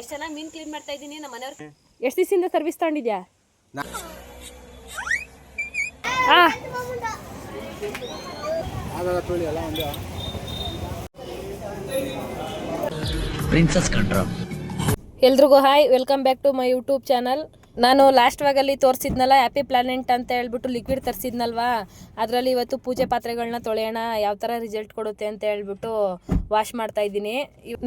ಎಷ್ಟು ಚೆನ್ನಾಗಿ ಮೀನು ಕ್ಲೀನ್ ಮಾಡ್ತಾ ಇದ್ದೀನಿ ನಮ್ಮ ಮನೆಯವ್ರು. ಎಷ್ಟು ದಿವಸದಿಂದ ಸರ್ವಿಸ್ ತಗೊಂಡಿದ್ಯಾ? ಎಲ್ರಿಗೂ hi, welcome back to my YouTube channel. ನಾನು ಲಾಸ್ಟ್ ವಾಗಲ್ಲಿ ತೋರಿಸಿದ್ನಲ್ಲ ಹ್ಯಾಪಿ ಪ್ಲಾನೆಟ್ ಅಂತ ಹೇಳ್ಬಿಟ್ಟು ಲಿಕ್ವಿಡ್ ತರಿಸಿದ್ನಲ್ವಾ, ಅದರಲ್ಲಿ ಇವತ್ತು ಪೂಜೆ ಪಾತ್ರೆಗಳನ್ನ ತೊಳೆಯೋಣ, ಯಾವ ಥರ ರಿಸಲ್ಟ್ ಕೊಡುತ್ತೆ ಅಂತ ಹೇಳ್ಬಿಟ್ಟು ವಾಶ್ ಮಾಡ್ತಾ ಇದ್ದೀನಿ.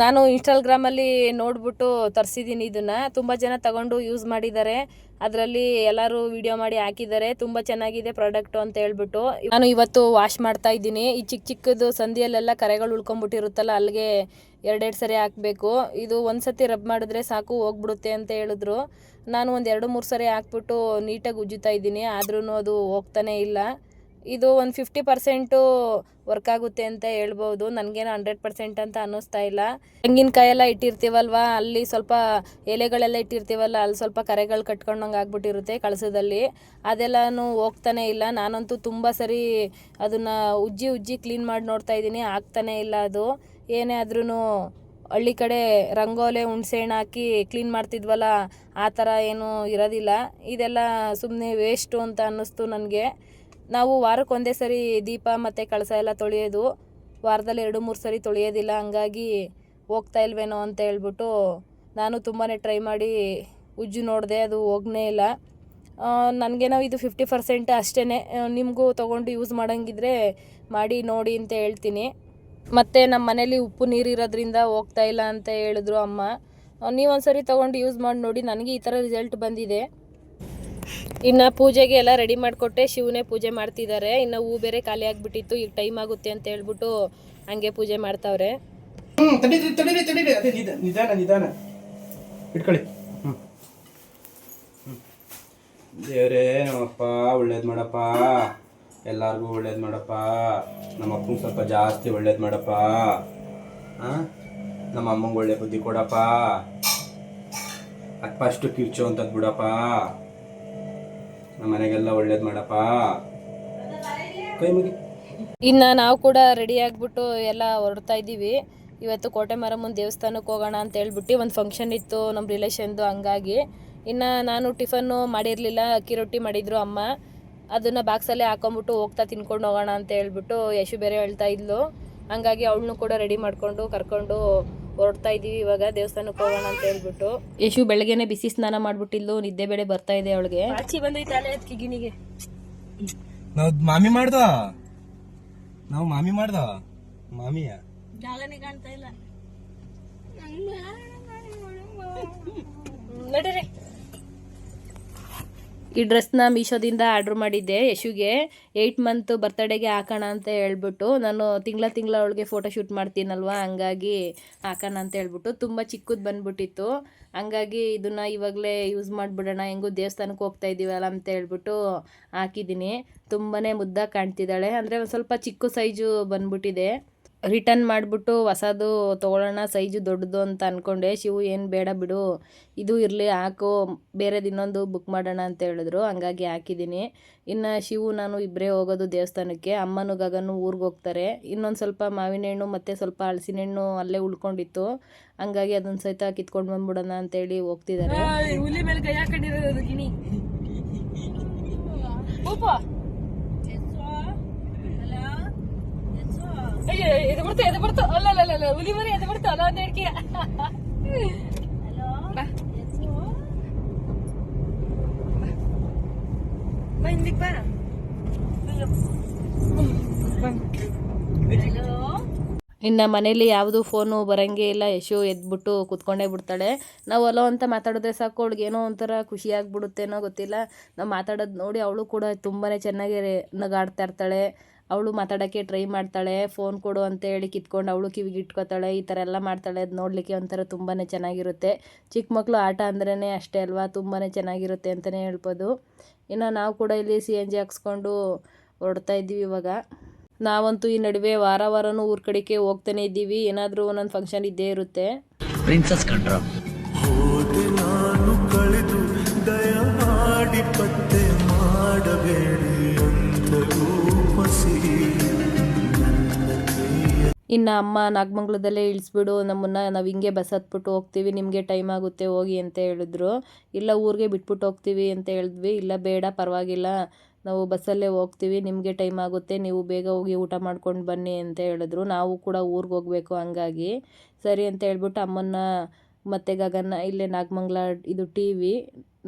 ನಾನು ಇನ್ಸ್ಟಾಗ್ರಾಮಲ್ಲಿ ನೋಡ್ಬಿಟ್ಟು ತರಿಸಿದ್ದೀನಿ. ಇದನ್ನು ತುಂಬ ಜನ ತಗೊಂಡು ಯೂಸ್ ಮಾಡಿದ್ದಾರೆ, ಅದರಲ್ಲಿ ಎಲ್ಲರೂ ವಿಡಿಯೋ ಮಾಡಿ ಹಾಕಿದ್ದಾರೆ. ತುಂಬ ಚೆನ್ನಾಗಿದೆ ಪ್ರಾಡಕ್ಟು ಅಂತ ಹೇಳ್ಬಿಟ್ಟು ನಾನು ಇವತ್ತು ವಾಶ್ ಮಾಡ್ತಾ ಇದ್ದೀನಿ. ಈ ಚಿಕ್ಕ ಚಿಕ್ಕದು ಸಂದಿಯಲ್ಲೆಲ್ಲ ಕರೆಗಳು ಉಳ್ಕೊಂಡ್ಬಿಟ್ಟಿರುತ್ತಲ್ಲ, ಅಲ್ಲಿಗೆ ಎರಡೆರಡು ಸರಿ ಹಾಕಬೇಕು. ಇದು ಒಂದು ಸತಿ ರಬ್ ಮಾಡಿದ್ರೆ ಸಾಕು, ಹೋಗ್ಬಿಡುತ್ತೆ ಅಂತ ಹೇಳಿದ್ರು. ನಾನು ಒಂದು 2-3 ಸರಿ ಹಾಕ್ಬಿಟ್ಟು ನೀಟಾಗಿ ಉಜ್ಜುತ್ತಾ ಇದ್ದೀನಿ, ಆದ್ರೂ ಅದು ಹೋಗ್ತಾನೆ ಇಲ್ಲ. ಇದು ಒಂದು 50% ವರ್ಕ್ ಆಗುತ್ತೆ ಅಂತ ಹೇಳ್ಬೋದು, ನನಗೇನೋ 100% ಅಂತ ಅನ್ನಿಸ್ತಾ ಇಲ್ಲ. ತೆಂಗಿನಕಾಯೆಲ್ಲ ಇಟ್ಟಿರ್ತೀವಲ್ವ, ಅಲ್ಲಿ ಸ್ವಲ್ಪ ಎಲೆಗಳೆಲ್ಲ ಇಟ್ಟಿರ್ತೀವಲ್ಲ, ಅಲ್ಲಿ ಸ್ವಲ್ಪ ಕರೆಗಳು ಕಟ್ಕೊಂಡಂಗೆ ಆಗ್ಬಿಟ್ಟಿರುತ್ತೆ ಕಳಸದಲ್ಲಿ, ಅದೆಲ್ಲನೂ ಹೋಗ್ತಾನೆ ಇಲ್ಲ. ನಾನಂತೂ ತುಂಬ ಸರಿ ಅದನ್ನು ಉಜ್ಜಿ ಕ್ಲೀನ್ ಮಾಡಿ ನೋಡ್ತಾ ಇದ್ದೀನಿ, ಆಗ್ತಾನೆ ಇಲ್ಲ ಅದು. ಏನೇ ಆದ್ರೂ ಹಳ್ಳಿ ಕಡೆ ರಂಗೋಲೆ ಹುಣ್ಸೆಹಣ್ಣು ಹಾಕಿ ಕ್ಲೀನ್ ಮಾಡ್ತಿದ್ವಲ್ಲ, ಆ ಥರ ಏನೂ ಇರೋದಿಲ್ಲ. ಇದೆಲ್ಲ ಸುಮ್ಮನೆ ವೇಸ್ಟು ಅಂತ ಅನ್ನಿಸ್ತು ನನಗೆ. ನಾವು ವಾರಕ್ಕೆ ಒಂದೇ ಸರಿ ದೀಪ ಮತ್ತು ಕಳಸ ಎಲ್ಲ ತೊಳೆಯೋದು, ವಾರದಲ್ಲಿ 2-3 ಸರಿ ತೊಳೆಯೋದಿಲ್ಲ. ಹಂಗಾಗಿ ಹೋಗ್ತಾ ಇಲ್ವೇನೋ ಅಂತ ಹೇಳ್ಬಿಟ್ಟು ನಾನು ತುಂಬಾ ಟ್ರೈ ಮಾಡಿ ಉಜ್ಜು ನೋಡಿದೆ, ಅದು ಹೋಗನೇ ಇಲ್ಲ. ನನಗೇನೋ ಇದು 50% ಅಷ್ಟೇ. ನಿಮಗೂ ತೊಗೊಂಡು ಯೂಸ್ ಮಾಡೋಂಗಿದ್ರೆ ಮಾಡಿ ನೋಡಿ ಅಂತ ಹೇಳ್ತೀನಿ. ಮತ್ತು ನಮ್ಮ ಮನೇಲಿ ಉಪ್ಪು ನೀರು ಇರೋದ್ರಿಂದ ಹೋಗ್ತಾ ಇಲ್ಲ ಅಂತ ಹೇಳಿದ್ರು ಅಮ್ಮ. ನೀವೊಂದ್ಸರಿ ತೊಗೊಂಡು ಯೂಸ್ ಮಾಡಿ ನೋಡಿ, ನನಗೆ ಈ ಥರ ರಿಸಲ್ಟ್ ಬಂದಿದೆ. ಇನ್ನು ಪೂಜೆಗೆ ಎಲ್ಲ ರೆಡಿ ಮಾಡಿಕೊಟ್ಟೆ, ಶಿವನೇ ಪೂಜೆ ಮಾಡ್ತಿದ್ದಾರೆ. ಇನ್ನು ಹೂ ಬೇರೆ ಖಾಲಿ ಆಗಿಬಿಟ್ಟಿತ್ತು, ಈಗ ಟೈಮ್ ಆಗುತ್ತೆ ಅಂತ ಹೇಳ್ಬಿಟ್ಟು ಹಂಗೆ ಪೂಜೆ ಮಾಡ್ತಾವ್ರೆ. ನಿಧಾನ ಇಟ್ಕೊಳ್ಳಿ. ದೇವರೇ ನಮ್ಮಪ್ಪ ಒಳ್ಳೇದು ಮಾಡಪ್ಪ, ಎಲ್ಲರಿಗೂ ಒಳ್ಳೇದು ಮಾಡಪ್ಪ. ನಮ್ಮ ಅಪ್ಪಂಗೆ ಸ್ವಲ್ಪ ಜಾಸ್ತಿ ಒಳ್ಳೇದು ಮಾಡಪ್ಪ. ನಮ್ಮ ಅಮ್ಮಂಗೆ ಒಳ್ಳೆ ಬುದ್ಧಿ ಕೊಡಪ್ಪ. ಫಸ್ಟು ಕಿರ್ಚು ಅಂತದ್ ಬಿಡಪ್ಪ. ನಮ್ಮ ಮನೆಗೆಲ್ಲ ಒಳ್ಳೇದು ಮಾಡಪ್ಪ. ಕೈ ಮುಗಿ. ಇನ್ನು ನಾವು ಕೂಡ ರೆಡಿ ಆಗಿಬಿಟ್ಟು ಎಲ್ಲ ಹೊರಡ್ತಾ ಇದ್ದೀವಿ. ಇವತ್ತು ಕೋಟೆ ಮಾರಮ್ಮನ ದೇವಸ್ಥಾನಕ್ಕೆ ಹೋಗೋಣ ಅಂತ ಹೇಳ್ಬಿಟ್ಟು ಒಂದು ಫಂಕ್ಷನ್ ಇತ್ತು ನಮ್ಮ ರಿಲೇಷನ್ದು, ಹಂಗಾಗಿ. ಇನ್ನು ನಾನು ಟಿಫನ್ನು ಮಾಡಿರಲಿಲ್ಲ, ಅಕ್ಕಿ ರೊಟ್ಟಿ ಮಾಡಿದ್ರು ಅಮ್ಮ. ಅದನ್ನು ಬಾಕ್ಸಲ್ಲೇ ಹಾಕೊಂಬಿಟ್ಟು ಹೋಗ್ತಾ ತಿನ್ಕೊಂಡು ಹೋಗೋಣ ಅಂತ ಹೇಳ್ಬಿಟ್ಟು ಯಶು ಬೇರೆ ಹೇಳ್ತಾ ಇದ್ಲು. ಹಂಗಾಗಿ ಅವಳನ್ನು ಕೂಡ ರೆಡಿ ಮಾಡಿಕೊಂಡು ಕರ್ಕೊಂಡು ಹೊರಡ್ತಾ ಇದ್ದೀವಿ ಇವಾಗ ದೇವಸ್ಥಾನಕ್ಕೆ ಹೋಗೋಣ ಅಂತ ಹೇಳ್ಬಿಟ್ಟು. ಯಶು ಬೆಳಗ್ಗೆನೆ ಬಿಸಿ ಸ್ನಾನ ಮಾಡ್ಬಿಟ್ಟಿದ್ಲು, ನಿದ್ದೆ ಬೇಳೆ ಬರ್ತಾ ಇದೆ ಅವಳಿಗೆ. ಆಚಿ ಬಂದೈತೆ ಅಲೆ ಅದಕ್ಕೆ ಗಿಣಿಗೆ. ನಾವು ಮಾಮಿ ಮಾಡ್ದ ಮಾಮಿಯ ಜಾಗನೇ ಕಾಣ್ತಾ ಇಲ್ಲ. ನಡೀರಿ. ಈ ಡ್ರೆಸ್ನ ಮೀಶೋದಿಂದ ಆರ್ಡ್ರ್ ಮಾಡಿದ್ದೆ ಯಶುಗೆ, 8 ಮಂತ್ ಬರ್ತಡೇಗೆ ಹಾಕೋಣ ಅಂತ ಹೇಳ್ಬಿಟ್ಟು. ನಾನು ತಿಂಗಳ ಅವಳಿಗೆ ಫೋಟೋ ಶೂಟ್ ಮಾಡ್ತೀನಲ್ವ, ಹಂಗಾಗಿ ಹಾಕೋಣ ಅಂತ ಹೇಳ್ಬಿಟ್ಟು. ತುಂಬ ಚಿಕ್ಕದು ಬಂದ್ಬಿಟ್ಟಿತ್ತು, ಹಂಗಾಗಿ ಇದನ್ನು ಇವಾಗಲೇ ಯೂಸ್ ಮಾಡಿಬಿಡೋಣ, ಹೆಂಗೂ ದೇವಸ್ಥಾನಕ್ಕೆ ಹೋಗ್ತಾ ಇದ್ದೀವಲ್ಲ ಅಂತ ಹೇಳ್ಬಿಟ್ಟು ಹಾಕಿದ್ದೀನಿ. ತುಂಬಾ ಮುದ್ದಾಗಿ ಕಾಣ್ತಿದ್ದಾಳೆ, ಅಂದರೆ ಒಂದು ಸ್ವಲ್ಪ ಚಿಕ್ಕ ಸೈಜು ಬಂದ್ಬಿಟ್ಟಿದೆ. ರಿಟರ್ನ್ ಮಾಡಿಬಿಟ್ಟು ಹೊಸದು ತೊಗೊಳ್ಳೋಣ, ಸೈಜು ದೊಡ್ಡದು ಅಂತ ಅಂದ್ಕೊಂಡೆ. ಶಿವು ಏನು ಬೇಡ ಬಿಡು, ಇದು ಇರಲಿ ಹಾಕು, ಬೇರೆದು ಇನ್ನೊಂದು ಬುಕ್ ಮಾಡೋಣ ಅಂತ ಹೇಳಿದ್ರು, ಹಂಗಾಗಿ ಹಾಕಿದ್ದೀನಿ. ಇನ್ನು ಶಿವು ನಾನು ಇಬ್ಬರೇ ಹೋಗೋದು ದೇವಸ್ಥಾನಕ್ಕೆ. ಅಮ್ಮನೂ ಗಗನು ಊರಿಗೆ ಹೋಗ್ತಾರೆ. ಇನ್ನೊಂದು ಸ್ವಲ್ಪ ಮಾವಿನ ಹಣ್ಣು ಮತ್ತು ಸ್ವಲ್ಪ ಹಲಸಿನ ಹಣ್ಣು ಅಲ್ಲೇ ಉಳ್ಕೊಂಡಿತ್ತು, ಹಂಗಾಗಿ ಅದನ್ನು ಸಹಿತ ಕಿತ್ಕೊಂಡು ಬಂದ್ಬಿಡೋಣ ಅಂತೇಳಿ ಹೋಗ್ತಿದ್ದಾರೆ. ಹುಲಿ ಮೇಲೆ ಕೈ ಹಾಕೊಂಡಿರೋದು ಗಿಣಿ. ಅಯ್ಯೋ ಇದು ಬಿಡ್ತು ಅಲ್ಲ ಹುಲಿ ಮರಿ ಅದು ಬಿಡ್ತು ಅಲ್ಲ ಒಂದು ಹೇಳ್ಕೀಯ. ಇನ್ನು ಮನೇಲಿ ಯಾವುದು ಫೋನು ಬರೋಂಗೆ ಇಲ್ಲ. ಯಶು ಎದ್ಬಿಟ್ಟು ಕೂತ್ಕೊಂಡೇ ಬಿಡ್ತಾಳೆ. ನಾವು ಅಲೋ ಅಂತ ಮಾತಾಡಿದ್ರೆ ಸಾಕು, ಅವಳಿಗೆ ಏನೋ ಒಂಥರ ಖುಷಿ ಆಗ್ಬಿಡುತ್ತೇನೋ ಗೊತ್ತಿಲ್ಲ. ನಾವು ಮಾತಾಡೋದು ನೋಡಿ ಅವಳು ಕೂಡ ತುಂಬಾ ಚೆನ್ನಾಗಿ ನಗಾಡ್ತಾ ಇರ್ತಾಳೆ. ಅವಳು ಮಾತಾಡೋಕ್ಕೆ ಟ್ರೈ ಮಾಡ್ತಾಳೆ, ಫೋನ್ ಕೊಡು ಅಂತ ಹೇಳಿ ಕಿತ್ಕೊಂಡು ಅವಳು ಕಿವಿಗೆ ಇಟ್ಕೋತಾಳೆ, ಈ ಥರ ಎಲ್ಲ ಮಾಡ್ತಾಳೆ. ಅದು ನೋಡಲಿಕ್ಕೆ ಒಂಥರ ತುಂಬಾ ಚೆನ್ನಾಗಿರುತ್ತೆ. ಚಿಕ್ಕ ಮಕ್ಕಳು ಆಟ ಅಂದ್ರೇ ಅಷ್ಟೇ ಅಲ್ವಾ, ತುಂಬಾ ಚೆನ್ನಾಗಿರುತ್ತೆ ಅಂತಲೇ ಹೇಳ್ಬೋದು. ಇನ್ನು ನಾವು ಕೂಡ ಇಲ್ಲಿ CNG ಹಾಕ್ಸ್ಕೊಂಡು ಹೊರಡ್ತಾ ಇದ್ದೀವಿ ಇವಾಗ. ನಾವಂತೂ ಈ ನಡುವೆ ವಾರನೂ ಊರ ಕಡೆಗೆ ಹೋಗ್ತಾನೆ ಇದ್ದೀವಿ, ಏನಾದರೂ ಒಂದೊಂದು ಫಂಕ್ಷನ್ ಇದ್ದೇ ಇರುತ್ತೆ. ಪ್ರಿನ್ಸಸ್ ಕಂಡ್ರ ಇನ್ನು ಅಮ್ಮ ನಾಗಮಂಗ್ಲದಲ್ಲೇ ಇಳಿಸ್ಬಿಡು ನಮ್ಮನ್ನು, ನಾವು ಹಿಂಗೆ ಬಸ್ ಹತ್ಬಿಟ್ಟು ಹೋಗ್ತೀವಿ, ನಿಮಗೆ ಟೈಮ್ ಆಗುತ್ತೆ ಹೋಗಿ ಅಂತ ಹೇಳಿದ್ರು. ಇಲ್ಲ ಊರಿಗೆ ಬಿಟ್ಬಿಟ್ಟು ಹೋಗ್ತೀವಿ ಅಂತ ಹೇಳಿದ್ವಿ. ಇಲ್ಲ ಬೇಡ ಪರವಾಗಿಲ್ಲ, ನಾವು ಬಸ್ಸಲ್ಲೇ ಹೋಗ್ತೀವಿ, ನಿಮಗೆ ಟೈಮ್ ಆಗುತ್ತೆ, ನೀವು ಬೇಗ ಹೋಗಿ ಊಟ ಮಾಡ್ಕೊಂಡು ಬನ್ನಿ ಅಂತ ಹೇಳಿದ್ರು. ನಾವು ಕೂಡ ಊರಿಗೆ ಹೋಗಬೇಕು, ಹಂಗಾಗಿ ಸರಿ ಅಂತ ಹೇಳ್ಬಿಟ್ಟು ಅಮ್ಮನ್ನ ಮತ್ತು ಗಗನ್ನ ಇಲ್ಲೇ ನಾಗಮಂಗ್ಲ ಇದು TV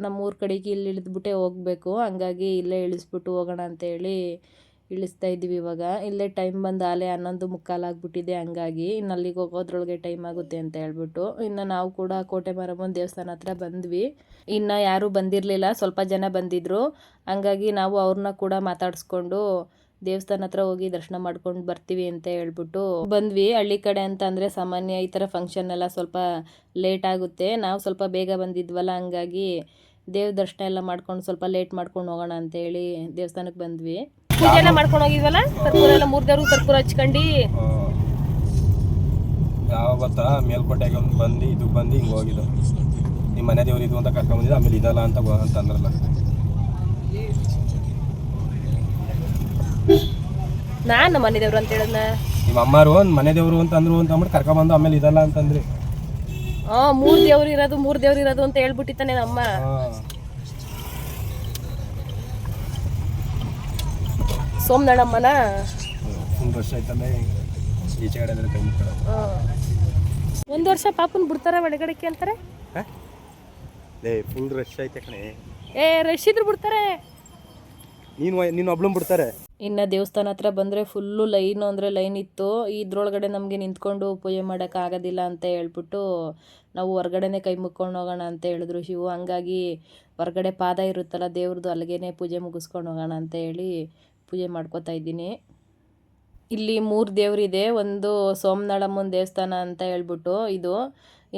ನಮ್ಮೂರ ಕಡೆಗೆ ಇಲ್ಲಿ ಇಳಿದ್ಬಿಟ್ಟೆ ಹೋಗಬೇಕು, ಹಂಗಾಗಿ ಇಲ್ಲೇ ಇಳಿಸ್ಬಿಟ್ಟು ಹೋಗೋಣ ಅಂತೇಳಿ ಇಳಿಸ್ತಾ ಇದ್ದೀವಿ. ಇವಾಗ ಇಲ್ಲೇ ಟೈಮ್ ಬಂದು ಆಲೆ 11:15 ಆಗಿಬಿಟ್ಟಿದೆ, ಹಂಗಾಗಿ ಇನ್ನು ಅಲ್ಲಿಗೆ ಹೋಗೋದ್ರೊಳಗೆ ಟೈಮ್ ಆಗುತ್ತೆ ಅಂತ ಹೇಳ್ಬಿಟ್ಟು ಇನ್ನು ನಾವು ಕೂಡ ಕೋಟೆ ಮಾರಮ್ಮನ ದೇವಸ್ಥಾನ ಹತ್ರ ಬಂದ್ವಿ. ಇನ್ನು ಯಾರೂ ಬಂದಿರಲಿಲ್ಲ, ಸ್ವಲ್ಪ ಜನ ಬಂದಿದ್ದರು, ಹಂಗಾಗಿ ನಾವು ಅವ್ರನ್ನ ಕೂಡ ಮಾತಾಡಿಸ್ಕೊಂಡು ದೇವಸ್ಥಾನ ಹತ್ರ ಹೋಗಿ ದರ್ಶನ ಮಾಡ್ಕೊಂಡು ಬರ್ತೀವಿ ಅಂತ ಹೇಳ್ಬಿಟ್ಟು ಬಂದ್ವಿ. ಹಳ್ಳಿ ಕಡೆ ಅಂತ ಅಂದರೆ ಸಾಮಾನ್ಯ ಈ ಥರ ಫಂಕ್ಷನ್ ಎಲ್ಲ ಸ್ವಲ್ಪ ಲೇಟ್ ಆಗುತ್ತೆ. ನಾವು ಸ್ವಲ್ಪ ಬೇಗ ಬಂದಿದ್ವಲ್ಲ, ಹಂಗಾಗಿ ದೇವ್ರ ದರ್ಶನ ಎಲ್ಲ ಮಾಡ್ಕೊಂಡು ಸ್ವಲ್ಪ ಲೇಟ್ ಮಾಡ್ಕೊಂಡು ಹೋಗೋಣ ಅಂತೇಳಿ ದೇವಸ್ಥಾನಕ್ಕೆ ಬಂದ್ವಿ. ಪೂಜೆ ಎಲ್ಲ ಮಾಡ್ಕೊಂಡು ಹೋಗಿದ್ವಲ್ಲ, ಕರ್ಪೂರ ಎಲ್ಲ 3 ದೇವ್ರಿಗೆ ಕರ್ಪೂರ ಹಚ್ಕೊಂಡು ಯಾವ ಗೊತ್ತಾ ಮೇಲ್ಕೋಟೆಗೆ ಒಂದು ಬಂದು ಇದು ಬಂದು ಹಿಂಗೆ ಹೋಗಿದ್ದು. ನಿಮ್ಮ ಮನೆ ದೇವ್ರು ಇದು ಅಂತ ಕರ್ಕೊಂಬಂದಿದ್ದು, ಆಮೇಲೆ ಇದಲ್ಲ ಅಂತ ಅಂದ್ರಲ್ಲ. ನಾನು ಮನೆ ದೇವ್ರು ಅಂತ ಹೇಳಿದ್ನ, ನಿಮ್ಮ ಅಮ್ಮಾರು ಮನೆ ದೇವ್ರು ಅಂತ ಅಂದ್ರು ಅಂತ ಅಂದ್ಬಿಟ್ಟು ಕರ್ಕೊಂಬಂದು ಆಮೇಲೆ ಇದಲ್ಲ ಅಂತಂದ್ರಿ. 3 ದೇವ್ರು ಇರೋದು ಅಂತ ಹೇಳ್ಬಿಟ್ಟಿತ್ತಾನೆ ನಮ್ಮ ಸೋಮನಳ್ಳಮ್ಮನ. ಒಂದು ವರ್ಷ ಆಯ್ತಲ್ಲ ಈಚೆ ಕಡೆ ಕೈ ಮುಟ್ಕೊಳ್ಳೋದು. 1 ವರ್ಷ ಪಾಪನ್ ಬಿಡ್ತಾರ ಒಳಗಡೆಕ್ಕೆ ಅಂತಾರೆ. ಫುಲ್ ರಶ್ ಐತೆ ಕಣೆ, ರಶ್ ಇದ್ರು ಬಿಡ್ತಾರೆ, ನೀನು ಒಬ್ಳು ಬಿಡ್ತಾರೆ. ಇನ್ನು ದೇವಸ್ಥಾನ ಹತ್ರ ಬಂದರೆ ಫುಲ್ಲು ಲೈನು ಅಂದರೆ ಲೈನ್ ಇತ್ತು. ಇದ್ರೊಳಗಡೆ ನಮಗೆ ನಿಂತ್ಕೊಂಡು ಪೂಜೆ ಮಾಡೋಕ್ಕಾಗೋದಿಲ್ಲ ಅಂತ ಹೇಳ್ಬಿಟ್ಟು ನಾವು ಹೊರ್ಗಡೆನೇ ಕೈ ಮುಕ್ಕೊಂಡು ಹೋಗೋಣ ಅಂತ ಹೇಳಿದ್ರು ಶಿವು. ಹಂಗಾಗಿ ಹೊರ್ಗಡೆ ಪಾದ ಇರುತ್ತಲ್ಲ ದೇವ್ರದ್ದು, ಅಲ್ಲಿಗೇ ಪೂಜೆ ಮುಗಿಸ್ಕೊಂಡು ಹೋಗೋಣ ಅಂತ ಹೇಳಿ ಪೂಜೆ ಮಾಡ್ಕೋತಾ ಇದ್ದೀನಿ. ಇಲ್ಲಿ 3 ದೇವರಿದೆ, ಒಂದು ಸೋಮನಳ್ಳಮ್ಮನ ದೇವಸ್ಥಾನ ಅಂತ ಹೇಳ್ಬಿಟ್ಟು ಇದು,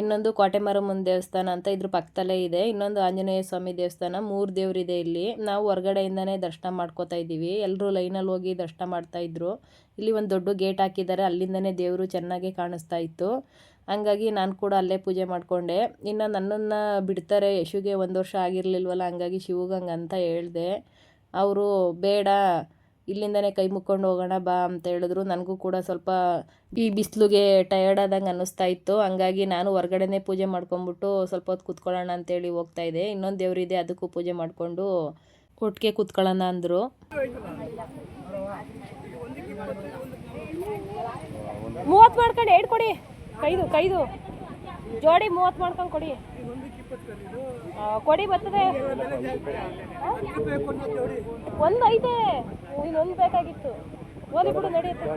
ಇನ್ನೊಂದು ಕೋಟೆ ಮಾರಮ್ಮನ ದೇವಸ್ಥಾನ ಅಂತ ಇದ್ರ ಪಕ್ಕದಲ್ಲೇ ಇದೆ, ಇನ್ನೊಂದು ಆಂಜನೇಯ ಸ್ವಾಮಿ ದೇವಸ್ಥಾನ. 3 ದೇವರಿದೆ ಇಲ್ಲಿ. ನಾವು ಹೊರ್ಗಡೆಯಿಂದನೇ ದರ್ಶನ ಮಾಡ್ಕೋತಾ ಇದ್ದೀವಿ. ಎಲ್ಲರೂ ಲೈನಲ್ಲಿ ಹೋಗಿ ದರ್ಶನ ಮಾಡ್ತಾಯಿದ್ರು. ಇಲ್ಲಿ ಒಂದು ದೊಡ್ಡ ಗೇಟ್ ಹಾಕಿದ್ದಾರೆ, ಅಲ್ಲಿಂದನೇ ದೇವರು ಚೆನ್ನಾಗಿ ಕಾಣಿಸ್ತಾ ಇತ್ತು. ಹಂಗಾಗಿ ನಾನು ಕೂಡ ಅಲ್ಲೇ ಪೂಜೆ ಮಾಡಿಕೊಂಡೆ. ಇನ್ನು ನನ್ನನ್ನು ಬಿಡ್ತಾರೆ, ಯಶುಗೆ 1 ವರ್ಷ ಆಗಿರಲಿಲ್ವಲ್ಲ, ಹಂಗಾಗಿ ಶಿವಗೆ ಹಂಗಂತ ಹೇಳಿದೆ. ಅವರು ಬೇಡ ಇಲ್ಲಿಂದನೇ ಕೈ ಮುಕ್ಕೊಂಡು ಹೋಗೋಣ ಬಾ ಅಂತ ಹೇಳಿದ್ರು. ನನಗೂ ಕೂಡ ಸ್ವಲ್ಪ ಈ ಬಿಸಿಲಿಗೆ ಟಯರ್ಡ್ ಆದಂಗೆ ಅನ್ನಿಸ್ತಾ ಇತ್ತು, ಹಂಗಾಗಿ ನಾನು ಹೊರ್ಗಡೆನೇ ಪೂಜೆ ಮಾಡ್ಕೊಂಬಿಟ್ಟು ಸ್ವಲ್ಪ ಹೊತ್ತು ಕೂತ್ಕೊಳ್ಳೋಣ ಅಂತೇಳಿ ಹೋಗ್ತಾ ಇದ್ದೆ. ಇನ್ನೊಂದು ದೇವರಿದೆ, ಅದಕ್ಕೂ ಪೂಜೆ ಮಾಡಿಕೊಂಡು ಒಟ್ಟಿಗೆ ಕೂತ್ಕೊಳ್ಳೋಣ ಅಂದರು. ಮೂವತ್ತು ಮಾಡ್ಕೊಂಡು 2 ಕೊಡಿ, ಕೈದು ಜೋಡಿ 30 ಮಾಡ್ಕೊಂಡು ಕೊಡಿ. ಕೊಡಿ ಬರ್ತದೆ, ಒಂದು ಐತೆ, ಇನ್ನೊಂದು ಬೇಕಾಗಿತ್ತು, ಓದಿ ಬಿಡು ನಡೆಯುತ್ತೆ.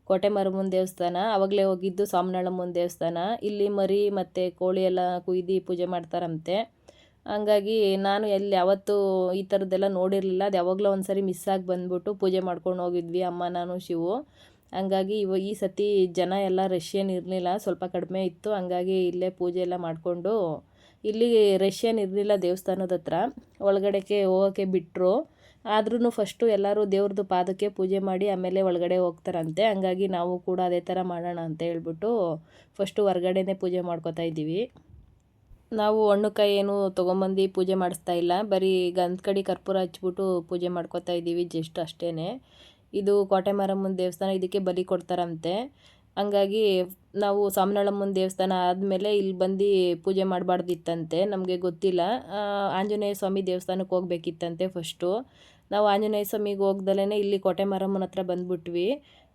ಕೋಟೆ ಮಾರಮ್ಮನ ದೇವಸ್ಥಾನ ಆವಾಗಲೇ ಹೋಗಿದ್ದು. ಸೋಮನಳ್ಳಮ್ಮನ ದೇವಸ್ಥಾನ ಇಲ್ಲಿ ಮರಿ ಮತ್ತು ಕೋಳಿ ಎಲ್ಲ ಕುಯ್ದು ಪೂಜೆ ಮಾಡ್ತಾರಂತೆ. ಹಂಗಾಗಿ ನಾನು ಯಾವತ್ತೂ ಈ ಥರದ್ದೆಲ್ಲ ನೋಡಿರಲಿಲ್ಲ. ಅದು ಯಾವಾಗಲೂ ಒಂದು ಸರಿ ಮಿಸ್ ಆಗಿ ಬಂದ್ಬಿಟ್ಟು ಪೂಜೆ ಮಾಡ್ಕೊಂಡು ಹೋಗಿದ್ವಿ ಅಮ್ಮ, ನಾನು, ಶಿವು. ಹಂಗಾಗಿ ಈ ಸತಿ ಜನ ಎಲ್ಲ ರಶ್ ಏನು ಇರಲಿಲ್ಲ, ಸ್ವಲ್ಪ ಕಡಿಮೆ ಇತ್ತು. ಹಂಗಾಗಿ ಇಲ್ಲೇ ಪೂಜೆ ಎಲ್ಲ ಮಾಡಿಕೊಂಡು, ಇಲ್ಲಿ ರಶ್ ಏನು ಇರಲಿಲ್ಲ ದೇವಸ್ಥಾನದ ಹತ್ರ, ಒಳಗಡೆಗೆ ಹೋಗೋಕ್ಕೆ ಬಿಟ್ಟರು. ಆದ್ರೂ ಫಸ್ಟು ಎಲ್ಲರೂ ದೇವ್ರದ್ದು ಪಾದಕ್ಕೆ ಪೂಜೆ ಮಾಡಿ ಆಮೇಲೆ ಒಳಗಡೆ ಹೋಗ್ತಾರಂತೆ. ಹಂಗಾಗಿ ನಾವು ಕೂಡ ಅದೇ ಥರ ಮಾಡೋಣ ಅಂತ ಹೇಳ್ಬಿಟ್ಟು ಫಸ್ಟು ಹೊರ್ಗಡೆನೇ ಪೂಜೆ ಮಾಡ್ಕೋತಾ ಇದ್ದೀವಿ. ನಾವು ಹಣ್ಣು ಕಾಯಿ ಏನು ತೊಗೊಂಬಂದು ಪೂಜೆ ಮಾಡಿಸ್ತಾ ಇಲ್ಲ, ಬರೀ ಗಂಧ ಕಡಿ ಕರ್ಪೂರ ಹಚ್ಬಿಟ್ಟು ಪೂಜೆ ಮಾಡ್ಕೋತಾ ಇದ್ದೀವಿ, ಜಸ್ಟ್ ಅಷ್ಟೇ. ಇದು ಕೋಟೆ ಮಾರಮ್ಮನ ದೇವಸ್ಥಾನ, ಇದಕ್ಕೆ ಬಲಿ ಕೊಡ್ತಾರಂತೆ. ಹಂಗಾಗಿ ನಾವು ಸೋಮನಳ್ಳಮ್ಮನ ದೇವಸ್ಥಾನ ಆದಮೇಲೆ ಇಲ್ಲಿ ಬಂದು ಪೂಜೆ ಮಾಡಬಾರ್ದಿತ್ತಂತೆ, ನಮಗೆ ಗೊತ್ತಿಲ್ಲ. ಆಂಜನೇಯ ಸ್ವಾಮಿ ದೇವಸ್ಥಾನಕ್ಕೆ ಹೋಗ್ಬೇಕಿತ್ತಂತೆ ಫಸ್ಟು. ನಾವು ಆಂಜನೇಯ ಸ್ವಾಮಿಗೆ ಹೋಗ್ದಲೇ ಇಲ್ಲಿ ಕೋಟೆ ಮಾರಮ್ಮನ ಹತ್ರ ಬಂದುಬಿಟ್ವಿ.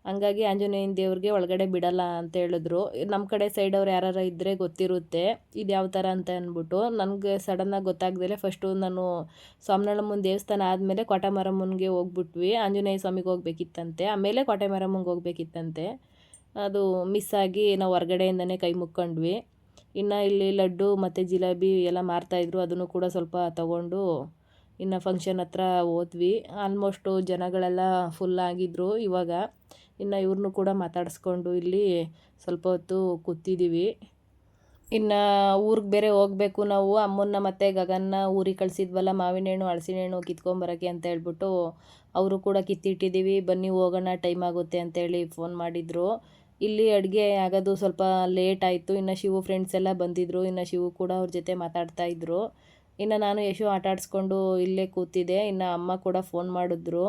ಹಂಗಾಗಿ ಆಂಜನೇಯನ ದೇವ್ರಿಗೆ ಒಳಗಡೆ ಬಿಡಲ್ಲ ಅಂತ ಹೇಳಿದ್ರು. ನಮ್ಮ ಕಡೆ ಸೈಡವ್ರು ಯಾರು ಇದ್ದರೆ ಗೊತ್ತಿರುತ್ತೆ ಇದು ಯಾವ ಥರ ಅಂತ ಅಂದ್ಬಿಟ್ಟು. ನನಗೆ ಸಡನ್ನಾಗಿ ಗೊತ್ತಾಗ್ದಲೇ ಫಸ್ಟು ನಾನು ಸೋಮನಳ್ಳಮ್ಮನ ದೇವಸ್ಥಾನ ಆದಮೇಲೆ ಕೋಟೆ ಮಾರಮ್ಮನಿಗೆ ಹೋಗ್ಬಿಟ್ವಿ. ಆಂಜನೇಯ ಸ್ವಾಮಿಗೆ ಹೋಗ್ಬೇಕಿತ್ತಂತೆ, ಆಮೇಲೆ ಕೋಟೆ ಮಾರಮ್ಮಂಗೆ ಹೋಗ್ಬೇಕಿತ್ತಂತೆ. ಅದು ಮಿಸ್ ಆಗಿ ನಾವು ಹೊರ್ಗಡೆಯಿಂದನೇ ಕೈ ಮುಕ್ಕೊಂಡ್ವಿ. ಇನ್ನು ಇಲ್ಲಿ ಲಡ್ಡು ಮತ್ತು ಜಿಲೇಬಿ ಎಲ್ಲ ಮಾರ್ತಾಯಿದ್ರು, ಅದನ್ನು ಕೂಡ ಸ್ವಲ್ಪ ತಗೊಂಡು ಇನ್ನು ಫಂಕ್ಷನ್ ಹತ್ರ ಹೋದ್ವಿ. ಆಲ್ಮೋಸ್ಟು ಜನಗಳೆಲ್ಲ ಫುಲ್ ಆಗಿದ್ರು. ಇವಾಗ ಇನ್ನು ಇವ್ರನ್ನೂ ಕೂಡ ಮಾತಾಡಿಸ್ಕೊಂಡು ಇಲ್ಲಿ ಸ್ವಲ್ಪ ಹೊತ್ತು ಕೂತಿದ್ದೀವಿ. ಇನ್ನು ಊರಿಗೆ ಬೇರೆ ಹೋಗಬೇಕು ನಾವು. ಅಮ್ಮನ್ನ ಮತ್ತು ಗಗನ್ನ ಊರಿಗೆ ಕಳಿಸಿದ್ವಲ್ಲ, ಮಾವಿನ ಹಣ್ಣು ಹಲಸಿನ ಹಣ್ಣು ಕಿತ್ಕೊಂಬರೋಕ್ಕೆ ಅಂತ ಹೇಳ್ಬಿಟ್ಟು ಅವರು ಕೂಡ ಕಿತ್ತಿಟ್ಟಿದ್ದೀವಿ, ಬನ್ನಿ ಹೋಗೋಣ ಟೈಮ್ ಆಗುತ್ತೆ ಅಂತೇಳಿ ಫೋನ್ ಮಾಡಿದರು. ಇಲ್ಲಿ ಅಡುಗೆ ಆಗೋದು ಸ್ವಲ್ಪ ಲೇಟ್ ಆಯಿತು. ಇನ್ನು ಶಿವು ಫ್ರೆಂಡ್ಸ್ ಎಲ್ಲ ಬಂದಿದ್ದರು, ಇನ್ನು ಶಿವು ಕೂಡ ಅವ್ರ ಜೊತೆ ಮಾತಾಡ್ತಾಯಿದ್ರು. ಇನ್ನು ನಾನು ಯಶು ಆಟ ಆಡಿಸ್ಕೊಂಡು ಇಲ್ಲೇ ಕೂತಿದ್ದೆ. ಇನ್ನು ಅಮ್ಮ ಕೂಡ ಫೋನ್ ಮಾಡಿದ್ರು.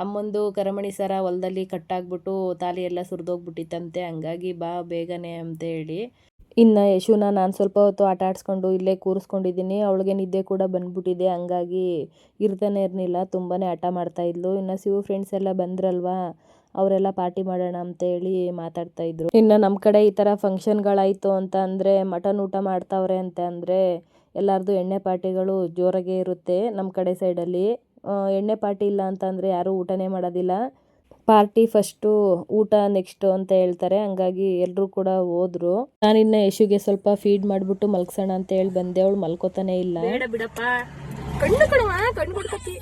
ಅಮ್ಮಂದು ಕರಮಣಿ ಸರ ಹೊಲದಲ್ಲಿ ಕಟ್ಟಾಗ್ಬಿಟ್ಟು ತಾಲಿ ಎಲ್ಲ ಸುರಿದೋಗ್ಬಿಟ್ಟಿತ್ತಂತೆ, ಹಂಗಾಗಿ ಬಾ ಬೇಗನೆ ಅಂತ ಹೇಳಿ. ಇನ್ನು ಯಶುನ ನಾನು ಸ್ವಲ್ಪ ಹೊತ್ತು ಆಟ ಆಡಿಸ್ಕೊಂಡು ಇಲ್ಲೇ ಕೂರಿಸ್ಕೊಂಡಿದ್ದೀನಿ. ಅವಳಿಗೆ ನಿದ್ದೆ ಕೂಡ ಬಂದ್ಬಿಟ್ಟಿದೆ, ಹಂಗಾಗಿ ಇರ್ತಾನೆ ಇರಲಿಲ್ಲ, ತುಂಬಾ ಹಠ ಮಾಡ್ತಾಯಿದ್ಲು. ಇನ್ನು ಶಿವು ಫ್ರೆಂಡ್ಸ್ ಎಲ್ಲ ಬಂದ್ರಲ್ವಾ, ಅವರೆಲ್ಲ ಪಾರ್ಟಿ ಮಾಡೋಣ ಅಂತೇಳಿ ಮಾತಾಡ್ತಾಯಿದ್ರು. ಇನ್ನು ನಮ್ಮ ಕಡೆ ಈ ಥರ ಫಂಕ್ಷನ್ಗಳಾಯಿತು ಅಂತ ಅಂದರೆ, ಮಟನ್ ಊಟ ಮಾಡ್ತಾವ್ರೆ ಅಂತ ಅಂದರೆ ಎಲ್ಲರದು ಎಣ್ಣೆ ಪಾರ್ಟಿಗಳು ಜೋರಾಗೇ ಇರುತ್ತೆ ನಮ್ಮ ಕಡೆ ಸೈಡಲ್ಲಿ. ಎಣ್ಣೆ ಪಾರ್ಟಿ ಇಲ್ಲ ಅಂತಂದರೆ ಯಾರೂ ಊಟನೇ ಮಾಡೋದಿಲ್ಲ. ಪಾರ್ಟಿ ಫಸ್ಟು, ಊಟ ನೆಕ್ಸ್ಟು ಅಂತ ಹೇಳ್ತಾರೆ. ಹಂಗಾಗಿ ಎಲ್ಲರೂ ಕೂಡ ಹೋದ್ರು. ನಾನಿನ್ನು ಯಶುಗೆ ಸ್ವಲ್ಪ ಫೀಡ್ ಮಾಡಿಬಿಟ್ಟು ಮಲ್ಗ್ಸೋಣ ಅಂತ ಹೇಳಿ ಬಂದೆ. ಅವಳು ಮಲ್ಕೋತಾನೆ ಇಲ್ಲ. ಬೇಡ ಬಿಡಪ್ಪ, ಕಣ್ಣು ಕಣವ, ಕಣ್ಣು ಕೊಡ್ಕತ್ತಿ.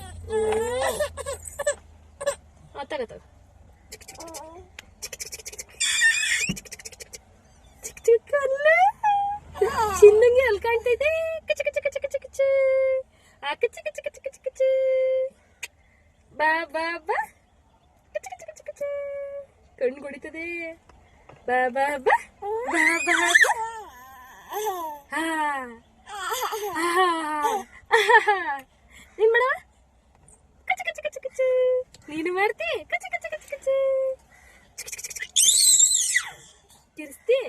ಚಿನ್ನಂಗೆ ಅಲ್ಲಿ ಕಾಣ್ತೈತೆ. ಕಚ ಕಚ ಕಚ ಕಚ ಕಚ ಆ ಕಚ ಕಚ ಕಚ ಕಚ ಕಚ. ಬಾ ಬಾ ಬಾ, ಕಚ ಕಚ ಕಚ ಕಚ. ಕಣ್ಣು ಹೊಡಿತದೆ. ಬಾ ಬಾ ಬಾ ಬಾ ಬಾ ಬಾ. ಹಾ ನೀನ್ ಮಾಡವ, ಕಚ ಕಚ ಕಚ ಕಚ. ನೀನು ಮಾಡ್ತಿ ಕಚ ಕಚ ಕಚ ಕಚ. ಕಿರಿಸ್ತಿ.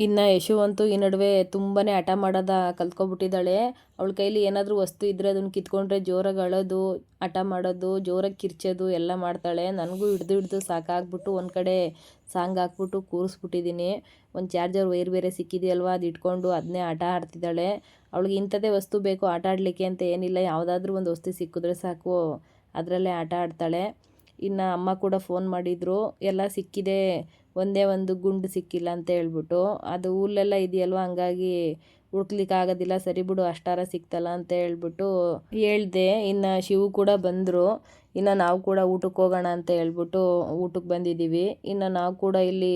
ಇನ್ನು ಯಶು ಅಂತೂ ಈ ನಡುವೆ ತುಂಬಾ ಹಠ ಮಾಡೋದ ಕಲ್ತ್ಕೊಬಿಟ್ಟಿದ್ದಾಳೆ. ಅವಳ ಕೈಲಿ ಏನಾದರೂ ವಸ್ತು ಇದ್ದರೆ ಅದನ್ನು ಕಿತ್ಕೊಂಡ್ರೆ ಜೋರಾಗಿ ಅಳೋದು, ಹಠ ಮಾಡೋದು, ಜೋರಾಗಿ ಕಿರ್ಚೋದು ಎಲ್ಲ ಮಾಡ್ತಾಳೆ. ನನಗೂ ಹಿಡ್ದು ಸಾಕಾಗ್ಬಿಟ್ಟು ಒಂದು ಕಡೆ ಸಾಂಗ್ ಹಾಕ್ಬಿಟ್ಟು ಕೂರಿಸ್ಬಿಟ್ಟಿದ್ದೀನಿ. ಒಂದು ಚಾರ್ಜರ್ ವೈರ್ ಬೇರೆ ಸಿಕ್ಕಿದೆಯಲ್ವ, ಅದು ಇಟ್ಕೊಂಡು ಅದನ್ನೇ ಆಟ ಆಡ್ತಿದ್ದಾಳೆ. ಅವಳಿಗೆ ಇಂಥದ್ದೇ ವಸ್ತು ಬೇಕು ಆಟ ಆಡಲಿಕ್ಕೆ ಅಂತ ಏನಿಲ್ಲ, ಯಾವುದಾದ್ರೂ ಒಂದು ವಸ್ತು ಸಿಕ್ಕಿದ್ರೆ ಸಾಕು ಅದರಲ್ಲೇ ಆಟ ಆಡ್ತಾಳೆ. ಇನ್ನು ಅಮ್ಮ ಕೂಡ ಫೋನ್ ಮಾಡಿದರು, ಎಲ್ಲ ಸಿಕ್ಕಿದೆ, ಒಂದೇ ಒಂದು ಗುಂಡು ಸಿಕ್ಕಿಲ್ಲ ಅಂತ ಹೇಳ್ಬಿಟ್ಟು. ಅದು ಹುಲ್ಲೆಲ್ಲ ಇದೆಯಲ್ವ, ಹಂಗಾಗಿ ಹುಡ್ಕ್ಲಿಕ್ಕೆ ಆಗೋದಿಲ್ಲ, ಸರಿ ಬಿಡು ಅಷ್ಟಾರ ಸಿಕ್ತಲ್ಲ ಅಂತ ಹೇಳ್ಬಿಟ್ಟು ಹೇಳ್ದೆ. ಇನ್ನು ಶಿವು ಕೂಡ ಬಂದರು. ಇನ್ನು ನಾವು ಕೂಡ ಊಟಕ್ಕೆ ಹೋಗೋಣ ಅಂತ ಹೇಳ್ಬಿಟ್ಟು ಊಟಕ್ಕೆ ಬಂದಿದ್ದೀವಿ. ಇನ್ನು ನಾವು ಕೂಡ ಇಲ್ಲಿ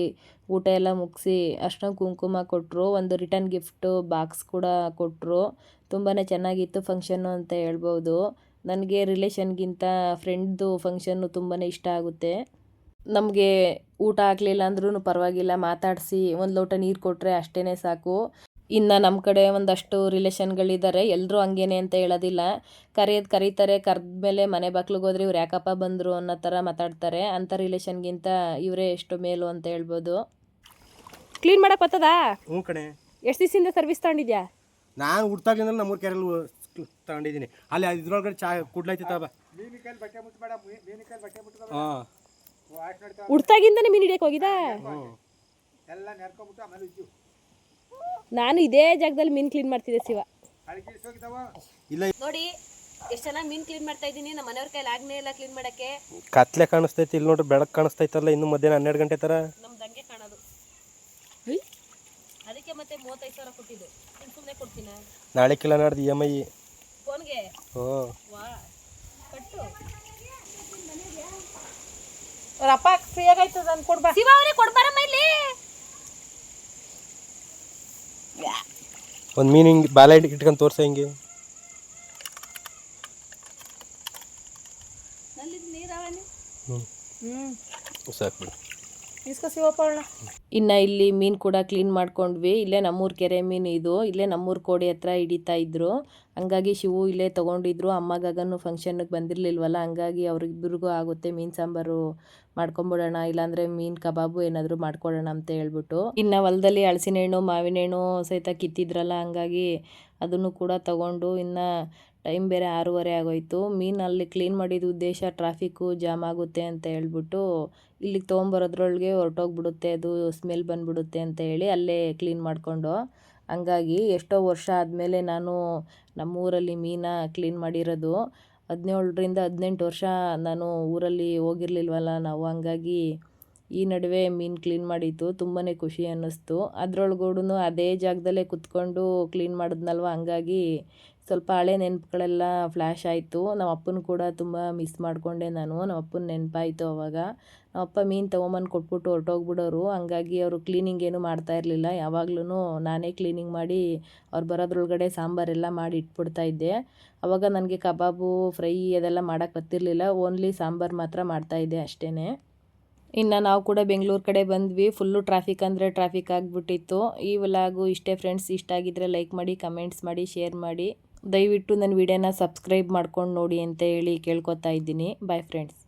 ಊಟ ಎಲ್ಲ ಮುಗಿಸಿ ಅರ್ಶಿನ ಕುಂಕುಮ ಕೊಟ್ಟರು, ಒಂದು ರಿಟರ್ನ್ ಗಿಫ್ಟು ಬಾಕ್ಸ್ ಕೂಡ ಕೊಟ್ಟರು. ತುಂಬಾ ಚೆನ್ನಾಗಿತ್ತು ಫಂಕ್ಷನ್ನು ಅಂತ ಹೇಳ್ಬೋದು. ನನಗೆ ರಿಲೇಷನ್ಗಿಂತ ಫ್ರೆಂಡ್ದು ಫಂಕ್ಷನ್ನು ತುಂಬಾ ಇಷ್ಟ ಆಗುತ್ತೆ. ನಮಗೆ ಊಟ ಆಗಲಿಲ್ಲ ಅಂದ್ರೂ ಪರವಾಗಿಲ್ಲ, ಮಾತಾಡಿಸಿ ಒಂದು ಲೋಟ ನೀರು ಕೊಟ್ಟರೆ ಅಷ್ಟೇ ಸಾಕು. ಇನ್ನು ನಮ್ಮ ಕಡೆ ಒಂದಷ್ಟು ರಿಲೇಷನ್ಗಳಿದ್ದಾರೆ, ಎಲ್ಲರೂ ಹಂಗೇನೆ ಅಂತ ಹೇಳೋದಿಲ್ಲ. ಕರೀತಾರೆ, ಕರೆದ್ಮೇಲೆ ಮನೆ ಬಾಗ್ಲಿಗೆ ಹೋದ್ರೆ ಇವ್ರು ಯಾಕಪ್ಪ ಬಂದರು ಅನ್ನೋ ಥರ ಮಾತಾಡ್ತಾರೆ. ಅಂಥ ರಿಲೇಷನ್ಗಿಂತ ಇವರೇ ಎಷ್ಟು ಮೇಲು ಅಂತ ಹೇಳ್ಬೋದು. ಕ್ಲೀನ್ ಮಾಡಕ್ಕೆ ಬರ್ತದಾ? ಹ್ಞೂ ಕಣೆ. ಎಷ್ಟು ದಿವಸದಿಂದ ಸರ್ವಿಸ್ ತಗೊಂಡಿದ್ಯಾ? ನಾನು ಹುಡ್ತಾಗ್ಲಿಂದ ನಮ್ಮೂರು ಕೆರೆಯಲ್ಲಿ ತಗೊಂಡಿದ್ದೀನಿ. ಅಲ್ಲಿ ಇದ್ರೊಳಗಡೆ ಚಾ ಕುಡ್ಲೈತಿತ್ತ ಬಾ. ಹಾಂ, ಹುಡ್ತಾಗಿಂದನೇ ಮೀನು ಹಿಡಿಯಕ್ಕೆ ಹೋಗಿದ್ದ? ನಾನು ಇದೇ ಜಾಗದಲ್ಲಿ ಮೀನು ಕ್ಲೀನ್ ಮಾಡ್ತಿದ್ದೆ ಶಿವ. ಇಲ್ಲ ನೋಡಿ ಎಷ್ಟು ಚೆನ್ನಾಗಿ ಮೀನು ಕ್ಲೀನ್ ಮಾಡ್ತಾ ಇದ್ದೀನಿ. ನಮ್ಮ ಮನೆಯವ್ರ ಕೈಲಿ ಆಗ್ನೇ ಇಲ್ಲ ಕ್ಲೀನ್ ಮಾಡಕ್ಕೆ. ಕತ್ಲೆ ಕಾಣಿಸ್ತೈತಿ, ಇಲ್ಲಿ ನೋಡ್ರಿ ಬೆಳಕು ಕಾಣಿಸ್ತೈತಲ್ಲ, ಇನ್ನು ಮಧ್ಯಾಹ್ನ 12 ಗಂಟೆ ಥರ ನಮ್ದು ಹಂಗೆ ಕಾಣೋದು. ಅದಕ್ಕೆ ಮತ್ತೆ 35,000 ಕೊಟ್ಟಿದ್ದು. ಸುಮ್ಮನೆ ಕೊಡ್ತೀನ? ನಾಳೆ ಕಿಲ್ಲ ನಾಡ್ದು EMI ಫೋನ್ಗೆ. ಹ್ಞೂ ವಾ ಕಟ್ಟು. ಅಪ್ಪ ಫ್ರೀ ಆಗೈತೆ ನಾನು ಕೊಡ್ಬಾ. ಶಿವ ಅವರೇ ಕೊಡ್ಬಾರಮ್ಮ ಇಲ್ಲಿ. ಒಂದು ಮೀನು ಹಿಂಗೆ ಬಾಲ ಇಟ್ಕೊಂಡು ತೋರ್ಸ ಹಿಂಗೆ. ಸಾಕು ಬಿಡು. ಇನ್ನು ಇಲ್ಲಿ ಮೀನು ಕೂಡ ಕ್ಲೀನ್ ಮಾಡ್ಕೊಂಡ್ವಿ. ಇಲ್ಲೇ ನಮ್ಮೂರು ಕೆರೆ ಮೀನು ಇದು, ಇಲ್ಲೇ ನಮ್ಮೂರು ಕೋಡಿ ಹತ್ರ ಹಿಡಿತಾ ಇದ್ರು. ಹಂಗಾಗಿ ಶಿವು ಇಲ್ಲೇ ತೊಗೊಂಡಿದ್ರು. ಅಮ್ಮ ಗಗನು ಫಂಕ್ಷನ್ಗೆ ಬಂದಿರಲಿಲ್ವಲ್ಲ, ಹಂಗಾಗಿ ಅವ್ರಿಬ್ಬರಿಗೂ ಆಗುತ್ತೆ ಮೀನು ಸಾಂಬಾರು ಮಾಡ್ಕೊಂಬಿಡೋಣ, ಇಲ್ಲಾಂದರೆ ಮೀನು ಕಬಾಬು ಏನಾದರೂ ಮಾಡ್ಕೊಡೋಣ ಅಂತ ಹೇಳ್ಬಿಟ್ಟು. ಇನ್ನು ಹೊಲದಲ್ಲಿ ಹಲಸಿನ ಹಣ್ಣು ಮಾವಿನ ಹಣ್ಣು ಸಹಿತ ಕಿತ್ತಿದ್ರಲ್ಲ, ಹಂಗಾಗಿ ಅದನ್ನು ಕೂಡ ತಗೊಂಡು ಇನ್ನು ಟೈಮ್ ಬೇರೆ 6:30 ಆಗೋಯ್ತು. ಮೀನು ಅಲ್ಲಿ ಕ್ಲೀನ್ ಮಾಡಿದ ಉದ್ದೇಶ ಟ್ರಾಫಿಕ್ಕು ಜಾಮ್ ಆಗುತ್ತೆ ಅಂತ ಹೇಳ್ಬಿಟ್ಟು ಇಲ್ಲಿಗೆ ತೊಗೊಂಬರೋದ್ರೊಳಗೆ ಹೊರಟೋಗ್ಬಿಡುತ್ತೆ, ಅದು ಸ್ಮೆಲ್ ಬಂದುಬಿಡುತ್ತೆ ಅಂತ ಹೇಳಿ ಅಲ್ಲೇ ಕ್ಲೀನ್ ಮಾಡಿಕೊಂಡು. ಹಂಗಾಗಿ ಎಷ್ಟೋ ವರ್ಷ ಆದಮೇಲೆ ನಾನು ನಮ್ಮೂರಲ್ಲಿ ಮೀನ ಕ್ಲೀನ್ ಮಾಡಿರೋದು. 17ರಿಂದ 18 ವರ್ಷ ನಾನು ಊರಲ್ಲಿ ಹೋಗಿರ್ಲಿಲ್ವಲ್ಲ ನಾವು, ಹಂಗಾಗಿ ಈ ನಡುವೆ ಮೀನು ಕ್ಲೀನ್ ಮಾಡಿದ್ದು ತುಂಬಾ ಖುಷಿ ಅನ್ನಿಸ್ತು. ಅದರೊಳಗೂಡು ಅದೇ ಜಾಗದಲ್ಲೇ ಕುತ್ಕೊಂಡು ಕ್ಲೀನ್ ಮಾಡಿದ್ನಲ್ವ, ಹಂಗಾಗಿ ಸ್ವಲ್ಪ ಹಳೆ ನೆನಪುಗಳೆಲ್ಲ ಫ್ಲ್ಯಾಶ್ ಆಯಿತು. ನಮ್ಮ ಅಪ್ಪನ ಕೂಡ ತುಂಬ ಮಿಸ್ ಮಾಡಿಕೊಂಡೆ ನಾನು. ನಮ್ಮ ಅಪ್ಪನ ನೆನಪಾಯಿತು ಅವಾಗ. ನಮ್ಮ ಅಪ್ಪ ಮೀನು ತೊಗೊಂಬಂದು ಕೊಟ್ಬಿಟ್ಟು ಹೊರಟೋಗ್ಬಿಡೋರು, ಹಂಗಾಗಿ ಅವರು ಕ್ಲೀನಿಂಗ್ ಏನೂ ಮಾಡ್ತಾಯಿರಲಿಲ್ಲ. ಯಾವಾಗ್ಲೂ ನಾನೇ ಕ್ಲೀನಿಂಗ್ ಮಾಡಿ ಅವ್ರು ಬರೋದ್ರೊಳಗಡೆ ಸಾಂಬಾರೆಲ್ಲ ಮಾಡಿ ಇಟ್ಬಿಡ್ತಾಯಿದ್ದೆ. ಆವಾಗ ನನಗೆ ಕಬಾಬು ಫ್ರೈ ಅದೆಲ್ಲ ಮಾಡೋಕ್ಕೆ ಗೊತ್ತಿರಲಿಲ್ಲ, ಓನ್ಲಿ ಸಾಂಬಾರು ಮಾತ್ರ ಮಾಡ್ತಾಯಿದ್ದೆ ಅಷ್ಟೇ. ಇನ್ನು ನಾವು ಕೂಡ ಬೆಂಗಳೂರು ಕಡೆ ಬಂದ್ವಿ. ಫುಲ್ಲು ಟ್ರಾಫಿಕ್ ಅಂದರೆ ಟ್ರಾಫಿಕ್ ಆಗಿಬಿಟ್ಟಿತ್ತು. ಈ ವ್ಲಾಗು ಇಷ್ಟೇ ಫ್ರೆಂಡ್ಸ್. ಇಷ್ಟ ಆಗಿದ್ದರೆ ಲೈಕ್ ಮಾಡಿ, ಕಮೆಂಟ್ಸ್ ಮಾಡಿ, ಶೇರ್ ಮಾಡಿ. ದಯವಿಟ್ಟು ನನ್ನ ವಿಡಿಯೋನ ಸಬ್ಸ್ಕ್ರೈಬ್ ಮಾಡ್ಕೊಂಡು ನೋಡಿ ಅಂತ ಹೇಳಿ ಕೇಳ್ಕೊತಾ ಇದ್ದೀನಿ. Bye friends.